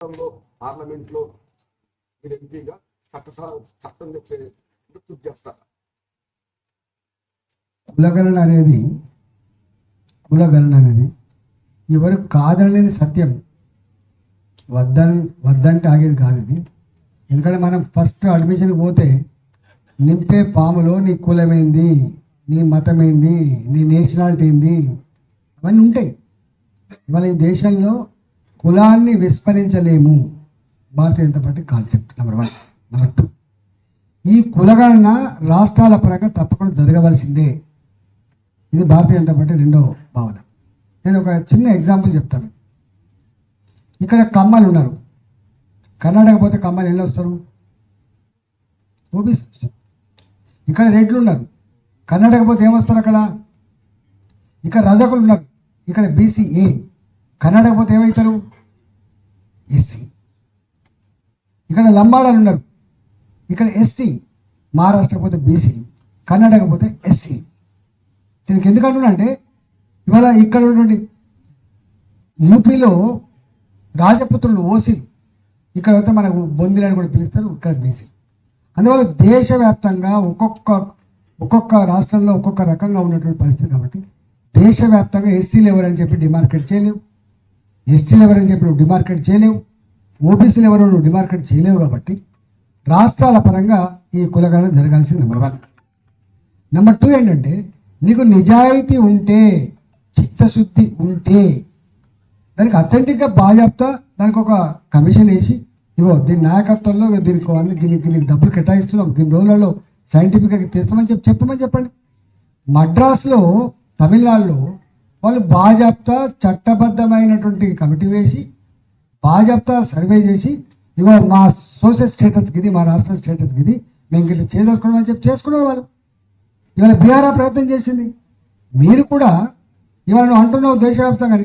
పార్లమెంట్లో మీరు ఎంపీగా చట్టం తెచ్చే కృషి చేస్తారు. కులగణన అనేది ఎవరు కాదనలేని సత్యం. వద్దంటే ఆగేది కాదు ఇది. ఎందుకంటే మనం ఫస్ట్ అడ్మిషన్కి పోతే నింపే ఫాములో నీ కులమేంది, నీ మతమేంది, నీ నేషనాలిటీ ఏంది, అవన్నీ ఉంటాయి. ఇవాళ ఈ దేశంలో కులాన్ని విస్మరించలేము. Bharatiya Janata Party concept number 1. Number 2, ఈ కులగణన రాష్ట్రాల పరంగా తప్పకుండా జరగవలసిందే. ఇది భారతీయ జనతా పార్టీ రెండో భావన. నేను ఒక చిన్న ఎగ్జాంపుల్ చెప్తాను. ఇక్కడ కమ్మలు ఉన్నారు. కర్ణాటక పోతే కమ్మలు ఎన్ని వస్తారు? ఓబీసీ. ఇక్కడ రెడ్లు ఉన్నారు. కర్ణాటక పోతే ఏమొస్తారు? అక్కడ ఇక్కడ రజకులు ఉన్నారు. ఇక్కడ బీసీఏ. కర్ణాటక పోతే ఏమవుతారు? ఎస్సీ. ఇక్కడ లంబాడాలు ఉన్నారు. ఇక్కడ ఎస్సీ. మహారాష్ట్ర పోతే బీసీ, కర్ణాటక పోతే ఎస్సీ. దీనికి ఎందుకంటున్నా అంటే ఇవాళ ఇక్కడ ఉన్నటువంటి యూపీలో రాజపుత్రులు ఓసీలు, ఇక్కడ అయితే మనకు బొందిలని కూడా పిలుస్తారు, ఇక్కడ బీసీ. అందువల్ల దేశవ్యాప్తంగా ఒక్కొక్క రాష్ట్రంలో ఒక్కొక్క రకంగా ఉన్నటువంటి పరిస్థితి. కాబట్టి దేశవ్యాప్తంగా ఎస్సీలు ఎవరని చెప్పి డిమార్కెట్ చేయలేవు, ఎస్టీలు ఎవరని చెప్పి నువ్వు డిమార్కెట్ చేయలేవు, ఓబీసీలు ఎవరో నువ్వు డిమార్కెట్ చేయలేవు. కాబట్టి రాష్ట్రాల పరంగా ఈ కులగణన జరగాల్సింది నెంబర్ 1. నెంబర్ 2 ఏంటంటే నీకు నిజాయితీ ఉంటే, చిత్తశుద్ధి ఉంటే, దానికి అథెంటిక్గా బాజాప్తా దానికి ఒక కమిషన్ వేసి ఇవో దీని నాయకత్వంలో దీనికి డబ్బులు కేటాయిస్తున్నాం, దీని రోజులలో సైంటిఫిక్గా తెస్తామని చెప్పమని. మద్రాసులో తమిళనాడులో వాళ్ళు బాజాప్తా చట్టబద్ధమైనటువంటి కమిటీ వేసి బాజాప్తా సర్వే చేసి ఇవో మా సోషల్ స్టేటస్కి ఇది, మా రాష్ట్ర స్టేటస్కి ఇది, మేము ఇట్లా చేసుకోవడం అని చెప్పి చేసుకున్నారు వాళ్ళు. ఇవాళ బీహార్ ప్రయత్నం చేసింది. మీరు కూడా ఇవాళ నువ్వు అంటున్నావు దేశవ్యాప్తంగా,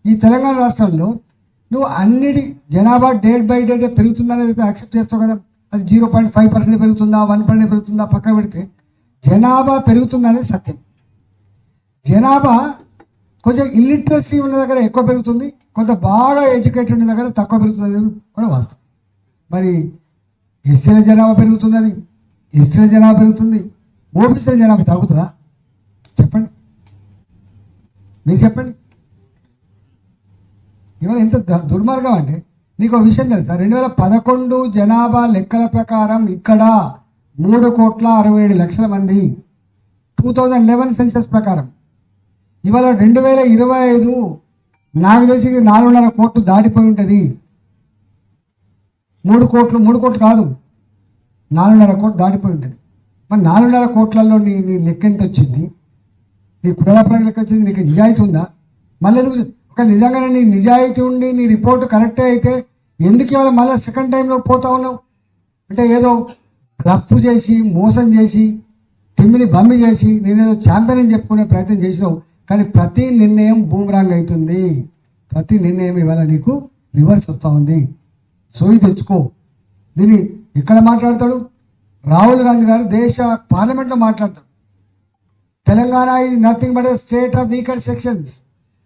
ఈ తెలంగాణ రాష్ట్రంలో నువ్వు అన్నిటి జనాభా డే బై డే పెరుగుతుందనేది యాక్సెప్ట్ చేస్తావు కదా. అది 0.5% పెరుగుతుందా, 1% పెరుగుతుందా పక్క పెడితే జనాభా పెరుగుతుందనేది సత్యం. జనాభా కొంచెం ఇల్లిటరసీ ఉన్న దగ్గర ఎక్కువ పెరుగుతుంది, కొంత బాగా ఎడ్యుకేటెడ్ ఉన్న దగ్గర తక్కువ పెరుగుతుంది అనేది కూడా వాస్తవం. మరి ఎస్సీల జనాభా పెరుగుతున్నది, ఎస్టీల జనాభా పెరుగుతుంది, ఓబీసీల జనాభా తగ్గుతుందా? చెప్పండి, మీరు చెప్పండి. ఇవాళ ఎంత దుర్మార్గం అంటే నీకు ఒక విషయం తెలుసా? 2011 జనాభా లెక్కల ప్రకారం ఇక్కడ 3,67,00,000 మంది. 2011 సెన్సస్ ప్రకారం ఇవాళ 2025 నాకు తెలిసి 4.5 కోట్లు దాటిపోయి ఉంటుంది. 3 కోట్లు కాదు, 4.5 కోట్లు దాటిపోయి ఉంటుంది. మరి 4.5 కోట్లలో నీ లెక్క ఎంత వచ్చింది? నీ కులపరంగా లెక్క వచ్చింది? నీకు నిజాయితీ ఉందా? మళ్ళీ ఒక నిజంగానే నీ నిజాయితీ ఉండి నీ రిపోర్టు కరెక్టే అయితే ఎందుకు ఇవాళ మళ్ళీ సెకండ్ టైంలో పోతా ఉన్నావు? అంటే ఏదో రఫ్ చేసి మోసం చేసి తిమ్మిని బమ్మి చేసి నేనేదో ఛాంపియన్ అని చెప్పుకునే ప్రయత్నం చేసినావు. కానీ ప్రతి నిర్ణయం బూమరాంగ్ అవుతుంది. ప్రతి నిర్ణయం ఇవాళ నీకు రివర్స్ వస్తూ ఉంది. సోయి తెచ్చుకో. దీన్ని ఇక్కడ మాట్లాడతాడు రాహుల్ గాంధీ గారు, దేశ పార్లమెంట్లో మాట్లాడతాడు. Telangana is nothing but state of weaker sections.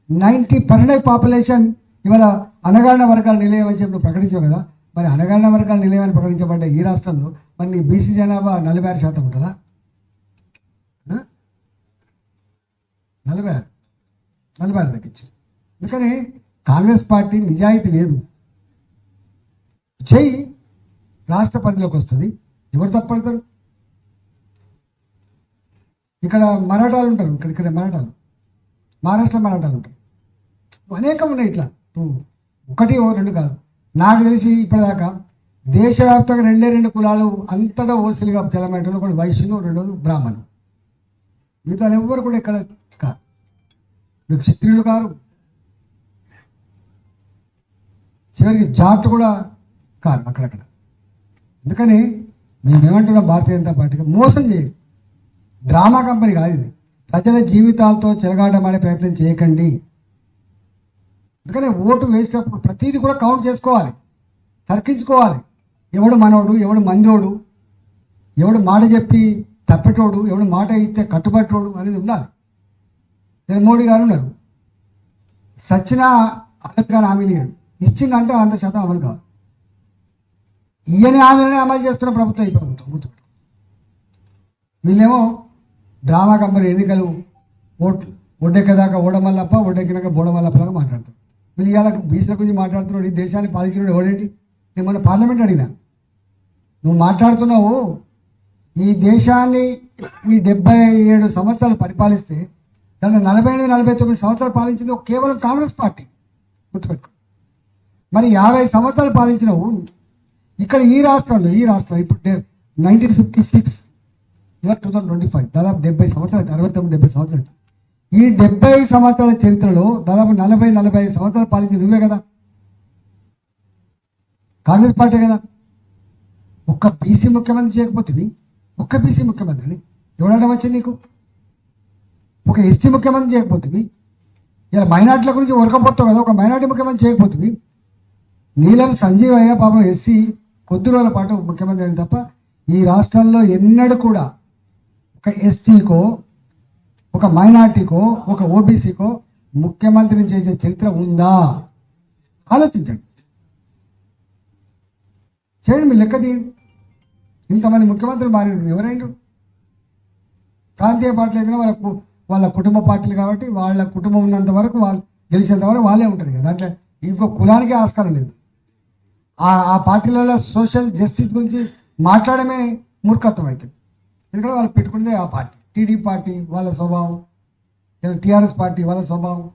90% population ఇవాళ అణగారిన వర్గాల నిలయం అని చెప్పి ప్రకటించావు కదా. మరి అణగారిన వర్గాల నిలయం అని ప్రకటించబడ్డ ఈ రాష్ట్రంలో మరి నీ బీసీ జనాభా 46% ఉంటుందా? 46 తగ్గించు. అందుకని కాంగ్రెస్ పార్టీ నిజాయితీ లేదు. చెయ్యి రాష్ట్ర పరిధిలోకి వస్తుంది. ఎవరు తప్పడతారు? ఇక్కడ మరాఠాలు ఉంటారు, ఇక్కడ మరాఠాలు, మహారాష్ట్ర మరాఠాలు ఉంటారు, అనేకం ఉన్నాయి. ఇట్లా 1 or 2 కాదు. నాకు తెలిసి ఇప్పటిదాకా దేశవ్యాప్తంగా 2 కులాలు అంతటా ఓసీలుగా తెలంగాణ, ఒకటి వైశ్యులు, 2 బ్రాహ్మణులు. మిగతా ఎవరు కూడా ఇక్కడ కాదు. మీకు క్షత్రియులు కారు, చివరికి జాట్ కూడా కాదు అక్కడక్కడ. అందుకని మేమేమంటున్నాం, భారతీయ జనతా పార్టీగా మోసం చేయండి. డ్రామా కంపెనీ కాదు ఇది. ప్రజల జీవితాలతో చెలగాటమాడే ప్రయత్నం చేయకండి. అందుకనే ఓటు వేసేటప్పుడు ప్రతిదీ కూడా కౌంట్ చేసుకోవాలి, తర్కించుకోవాలి. ఎవడు మనోడు, ఎవడు మందోడు, ఎవడు మాట చెప్పి తప్పెటోడు, ఎవడు మాట ఇస్తే కట్టుబట్టోడు అనేది ఉండాలి. నేను మోడీ గారు ఉన్నారు, సచ్చినా అమలు కానీ హామీ లేడు, ఇచ్చిందంటే 100% అమలు కావాలి. ఈయన హామీలనే అమలు చేస్తున్న ప్రభుత్వం ఈ ప్రభుత్వం గుర్తుపెట్టు. వీళ్ళేమో డ్రామా కంపెనీ ఎన్నికలు ఒడ్డెక్కదాకా ఓడమల్లప్ప, ఒడ్డెక్కినాక బోడమల్లప్పలాగా మాట్లాడతారు. వీళ్ళు ఇవాళ బీసీల గురించి మాట్లాడుతున్నాడు. ఈ దేశాన్ని పాలించినాడు ఎవడేంటి? నేను మొన్న పార్లమెంట్ అడిగినా, నువ్వు మాట్లాడుతున్నావు ఈ దేశాన్ని ఈ 77 సంవత్సరాలు పరిపాలిస్తే దాన్ని 48-49 సంవత్సరాలు పాలించింది కేవలం కాంగ్రెస్ పార్టీ గుర్తుపెట్టు. మరి 50 సంవత్సరాలు పాలించినవు ఇక్కడ ఈ రాష్ట్రం ఇప్పుడు 1956 ఇవాళ 2025 దాదాపు 70 సంవత్సరాలు, 69-70 సంవత్సరాలు. ఈ 70 సంవత్సరాల చరిత్రలో దాదాపు 40-45 సంవత్సరాలు పాలించి నువ్వే కదా, కాంగ్రెస్ పార్టీ కదా. ఒక్క బీసీ ముఖ్యమంత్రి చేయకపోతుంది, ఒక్క బీసీ ముఖ్యమంత్రిని ఎవడడం వచ్చింది నీకు? ఒక ఎస్సీ ముఖ్యమంత్రి చేయకపోతుంది, ఇలా మైనార్టీల గురించి ఉరకపోతావు కదా, ఒక మైనార్టీ ముఖ్యమంత్రి చేయకపోతుంది. నీలం సంజీవయ్య పాపం ఎస్సీ కొద్ది రోజుల పాటు ముఖ్యమంత్రి అని తప్ప ఈ రాష్ట్రంలో ఎన్నడూ కూడా ఒక ఎస్టీకో, ఒక మైనార్టీకో, ఒక ఓబీసీకో ముఖ్యమంత్రిని చేసే చరిత్ర ఉందా? ఆలోచించండి, చేయండి, మీరు లెక్క తీయండి. ఇంతమంది ముఖ్యమంత్రులు మారినారు, ఎవరైనా ప్రాంతీయ పార్టీలు అయినా వాళ్ళ కుటుంబ పార్టీలు కాబట్టి వాళ్ళ కుటుంబం ఉన్నంత వరకు వాళ్ళు గెలిచేంత వరకు వాళ్ళే ఉంటారు కదా. దాంట్లో ఇంకో కులానికి ఆస్కారం లేదు. ఆ పార్టీలలో సోషల్ జస్టిస్ గురించి మాట్లాడమే మూర్ఖత్వం అవుతుంది. ఎందుకంటే వాళ్ళు పెట్టుకునేదే ఆ పార్టీ. టీడీపీ పార్టీ వాళ్ళ స్వభావం, టీఆర్ఎస్ పార్టీ వాళ్ళ స్వభావం,